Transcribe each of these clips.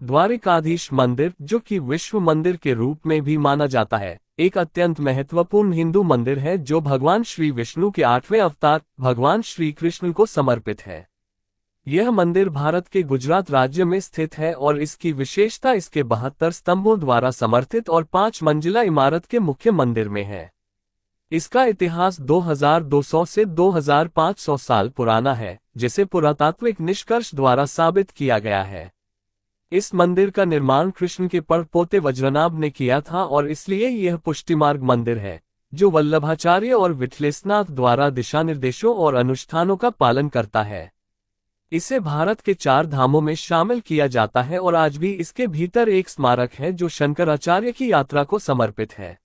द्वारिकाधीश मंदिर, जो कि विश्व मंदिर के रूप में भी माना जाता है, एक अत्यंत महत्वपूर्ण हिंदू मंदिर है जो भगवान श्री विष्णु के 8वें अवतार भगवान श्री कृष्ण को समर्पित है। यह मंदिर भारत के गुजरात राज्य में स्थित है और इसकी विशेषता इसके 72 स्तंभों द्वारा समर्थित और 5 मंजिला इमारत के मुख्य मंदिर में है। इसका इतिहास 2200 से 2500 साल पुराना है, जिसे पुरातात्विक निष्कर्ष द्वारा साबित किया गया है। इस मंदिर का निर्माण कृष्ण के पड़पोते वज्रनाभ ने किया था और इसलिए यह पुष्टिमार्ग मंदिर है, जो वल्लभाचार्य और विठलेशनाथ द्वारा दिशानिर्देशों और अनुष्ठानों का पालन करता है। इसे भारत के 4 धामों में शामिल किया जाता है और आज भी इसके भीतर एक स्मारक है जो शंकराचार्य की यात्रा को समर्पित है।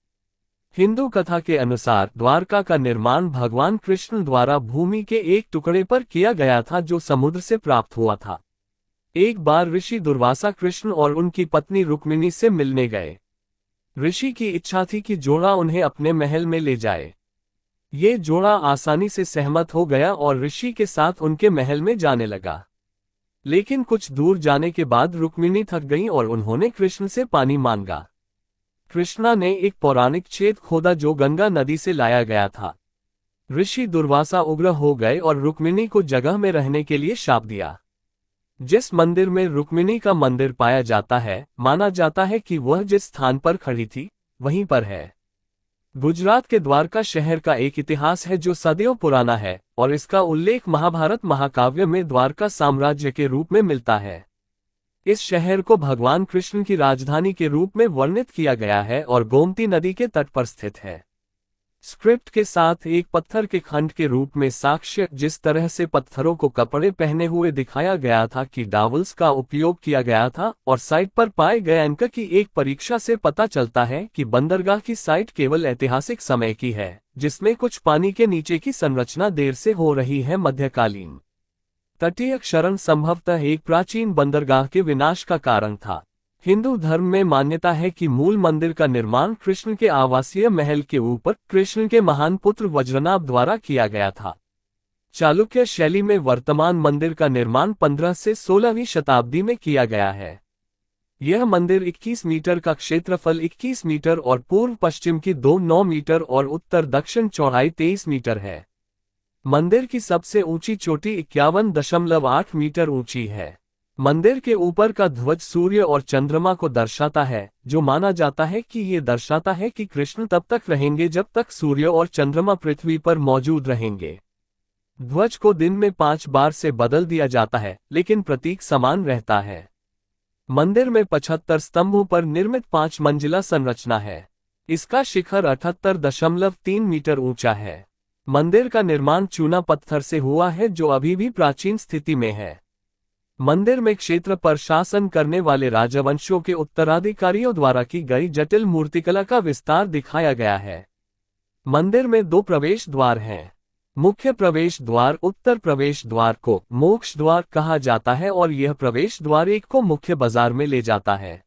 हिंदू कथा के अनुसार द्वारका का निर्माण भगवान कृष्ण द्वारा भूमि के एक टुकड़े पर किया गया था जो समुद्र से प्राप्त हुआ था। एक बार ऋषि दुर्वासा कृष्ण और उनकी पत्नी रुक्मिणी से मिलने गए। ऋषि की इच्छा थी कि जोड़ा उन्हें अपने महल में ले जाए। ये जोड़ा आसानी से सहमत हो गया और ऋषि के साथ उनके महल में जाने लगा। लेकिन कुछ दूर जाने के बाद रुक्मिणी थक गईं और उन्होंने कृष्ण से पानी मांगा। कृष्णा ने एक पौराणिक छेद खोदा जो गंगा नदी से लाया गया था। ऋषि दुर्वासा उग्र हो गए और रुक्मिणी को जगह में रहने के लिए शाप दिया। जिस मंदिर में रुक्मिणी का मंदिर पाया जाता है, माना जाता है कि वह जिस स्थान पर खड़ी थी वहीं पर है। गुजरात के द्वारका शहर का एक इतिहास है जो सदियों पुराना है और इसका उल्लेख महाभारत महाकाव्य में द्वारका साम्राज्य के रूप में मिलता है। इस शहर को भगवान कृष्ण की राजधानी के रूप में वर्णित किया गया है और गोमती नदी के तट पर स्थित है। स्क्रिप्ट के साथ एक पत्थर के खंड के रूप में साक्ष्य, जिस तरह से पत्थरों को कपड़े पहने हुए दिखाया गया था कि डावल्स का उपयोग किया गया था, और साइट पर पाए गए अंक की एक परीक्षा से पता चलता है कि बंदरगाह की साइट केवल ऐतिहासिक समय की है, जिसमें कुछ पानी के नीचे की संरचना देर से हो रही है। मध्यकालीन तटीय क्षरण संभवतः एक प्राचीन बंदरगाह के विनाश का कारण था। हिंदू धर्म में मान्यता है कि मूल मंदिर का निर्माण कृष्ण के आवासीय महल के ऊपर कृष्ण के महान पुत्र वज्रनाभ द्वारा किया गया था। चालुक्य शैली में वर्तमान मंदिर का निर्माण 15 से 16वीं शताब्दी में किया गया है। यह मंदिर 21 मीटर का क्षेत्रफल 21 मीटर और पूर्व पश्चिम की 9 मीटर और उत्तर दक्षिण चौड़ाई 23 मीटर है। मंदिर की सबसे ऊंची चोटी 51.8 मीटर ऊंची है। मंदिर के ऊपर का ध्वज सूर्य और चंद्रमा को दर्शाता है, जो माना जाता है कि ये दर्शाता है कि कृष्ण तब तक रहेंगे जब तक सूर्य और चंद्रमा पृथ्वी पर मौजूद रहेंगे। ध्वज को दिन में 5 बार से बदल दिया जाता है, लेकिन प्रतीक समान रहता है। मंदिर में 75 स्तंभों पर निर्मित 5 मंजिला संरचना है। इसका शिखर 78.3 मीटर ऊंचा है। मंदिर का निर्माण चूना पत्थर से हुआ है जो अभी भी प्राचीन स्थिति में है। मंदिर में क्षेत्र पर शासन करने वाले राजवंशों के उत्तराधिकारियों द्वारा की गई जटिल मूर्तिकला का विस्तार दिखाया गया है। मंदिर में 2 प्रवेश द्वार हैं। मुख्य प्रवेश द्वार उत्तर प्रवेश द्वार को मोक्ष द्वार कहा जाता है और यह प्रवेश द्वार एक को मुख्य बाजार में ले जाता है।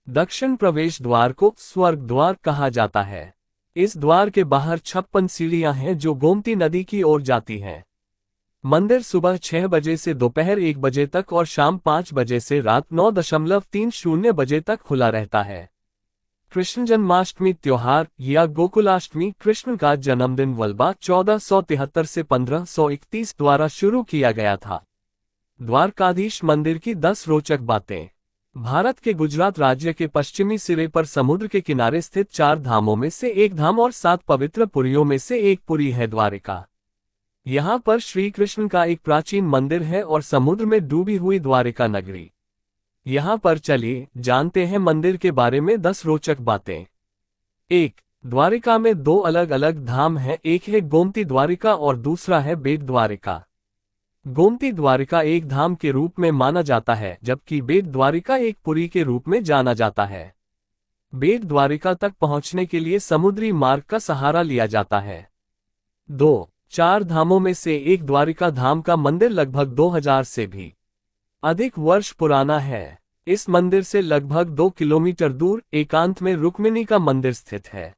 दक्षिण प्रवेश द्वार को स्वर्ग द्वार कहा जाता है। इस द्वार के बाहर 56 सीढ़ियां हैं जो गोमती नदी की ओर जाती हैं। मंदिर सुबह 6 बजे से दोपहर 1 बजे तक और शाम 5 बजे से रात 9:30 बजे तक खुला रहता है। कृष्ण जन्माष्टमी त्योहार या गोकुलाष्टमी कृष्ण का जन्मदिन वल्लभा 1473 से 1531 द्वारा शुरू किया गया था। द्वारकाधीश मंदिर की 10 रोचक बातें। भारत के गुजरात राज्य के पश्चिमी सिरे पर समुद्र के किनारे स्थित 4 धामों में से एक धाम और 7 पवित्र पुरियों में से एक पुरी है द्वारिका। यहाँ पर श्री कृष्ण का एक प्राचीन मंदिर है और समुद्र में डूबी हुई द्वारिका नगरी। यहाँ पर चलिए जानते हैं मंदिर के बारे में 10 रोचक बातें। 1. द्वारिका में 2 अलग अलग धाम हैं, एक है गोमती द्वारिका और दूसरा है बेट द्वारिका। गोमती द्वारिका एक धाम के रूप में माना जाता है, जबकि बेट द्वारिका एक पुरी के रूप में जाना जाता है। बेट द्वारिका तक पहुंचने के लिए समुद्री मार्ग का सहारा लिया जाता है। 2. 4 धामों में से एक द्वारिका धाम का मंदिर लगभग 2000 से भी अधिक वर्ष पुराना है। इस मंदिर से लगभग 2 किलोमीटर दूर एकांत में रुक्मिणी का मंदिर स्थित है।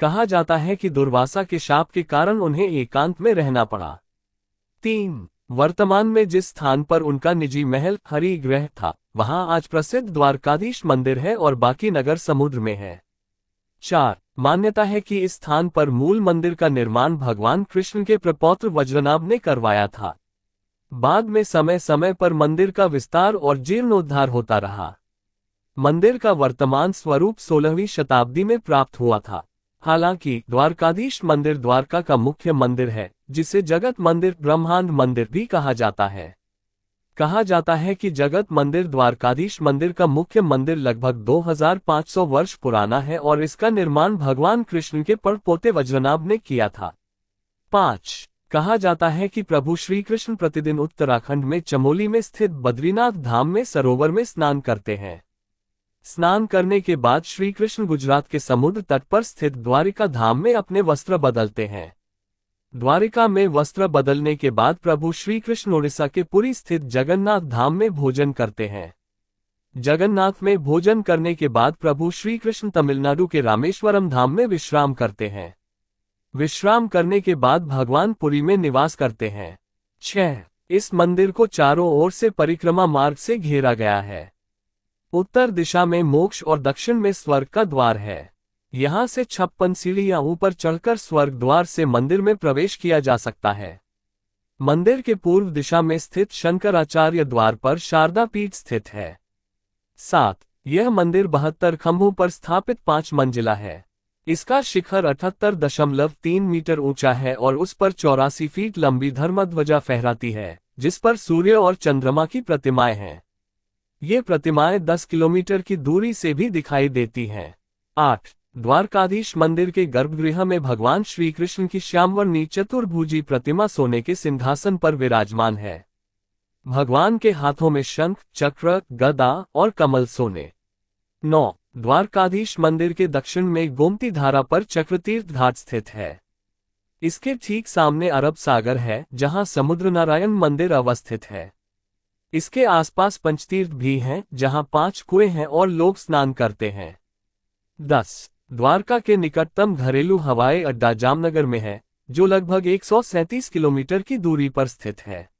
कहा जाता है कि दुर्वासा के शाप के कारण उन्हें एकांत में रहना पड़ा। 3. वर्तमान में जिस स्थान पर उनका निजी महल हरिगृह था, वहां आज प्रसिद्ध द्वारकाधीश मंदिर है और बाकी नगर समुद्र में है। 4. मान्यता है कि इस स्थान पर मूल मंदिर का निर्माण भगवान कृष्ण के प्रपौत्र वज्रनाभ ने करवाया था। बाद में समय समय पर मंदिर का विस्तार और जीर्णोद्धार होता रहा। मंदिर का वर्तमान स्वरूप 16वीं शताब्दी में प्राप्त हुआ था। हालांकि द्वारकाधीश मंदिर द्वारका का मुख्य मंदिर है, जिसे जगत मंदिर ब्रह्मांड मंदिर भी कहा जाता है। कहा जाता है कि जगत मंदिर द्वारकाधीश मंदिर का मुख्य मंदिर लगभग 2500 वर्ष पुराना है और इसका निर्माण भगवान कृष्ण के परपोते वज्रनाभ ने किया था। 5. कहा जाता है कि प्रभु श्री कृष्ण प्रतिदिन उत्तराखंड में चमोली में स्थित बद्रीनाथ धाम में सरोवर में स्नान करते हैं। स्नान करने के बाद श्री कृष्ण गुजरात के समुद्र तट पर स्थित द्वारिका धाम में अपने वस्त्र बदलते हैं। द्वारिका में वस्त्र बदलने के बाद प्रभु श्री कृष्ण ओडिशा के पुरी स्थित जगन्नाथ धाम में भोजन करते हैं। जगन्नाथ में भोजन करने के बाद प्रभु श्री कृष्ण तमिलनाडु के रामेश्वरम धाम में विश्राम करते हैं। विश्राम करने के बाद भगवान पुरी में निवास करते हैं। 6. इस मंदिर को चारों ओर से परिक्रमा मार्ग से घेरा गया है। उत्तर दिशा में मोक्ष और दक्षिण में स्वर्ग का द्वार है। यहाँ से 56 सीढ़ियां ऊपर चढ़कर स्वर्ग द्वार से मंदिर में प्रवेश किया जा सकता है। मंदिर के पूर्व दिशा में स्थित शंकराचार्य द्वार पर शारदा पीठ स्थित है। 7. यह मंदिर 72 खंभों पर स्थापित 5 मंजिला है। इसका शिखर 78.3 मीटर ऊंचा है और उस पर 84 फीट लंबी धर्मध्वजा फहराती है, जिस पर सूर्य और चंद्रमा की प्रतिमाएं हैं। ये प्रतिमाएं 10 किलोमीटर की दूरी से भी दिखाई देती हैं। 8. द्वारकाधीश मंदिर के गर्भगृह में भगवान श्री कृष्ण की श्यामवर्णी चतुर्भुजी प्रतिमा सोने के सिंहासन पर विराजमान है। भगवान के हाथों में शंख, चक्र, गदा और कमल सोने। 9. द्वारकाधीश मंदिर के दक्षिण में गोमती धारा पर चक्रतीर्थ घाट स्थित है। इसके ठीक सामने अरब सागर है, जहां समुद्रनारायण मंदिर अवस्थित है। इसके आसपास पंचतीर्थ भी हैं, जहां 5 कुएं हैं और लोग स्नान करते हैं। 10. द्वारका के निकटतम घरेलू हवाई अड्डा जामनगर में है, जो लगभग 137 किलोमीटर की दूरी पर स्थित है।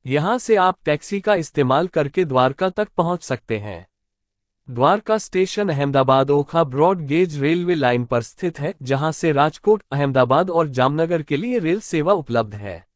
यहां से आप टैक्सी का इस्तेमाल करके द्वारका तक पहुंच सकते हैं। द्वारका स्टेशन अहमदाबाद ओखा ब्रॉड गेज रेलवे लाइन पर स्थित है, जहां से राजकोट, अहमदाबाद और जामनगर के लिए रेल सेवा उपलब्ध है।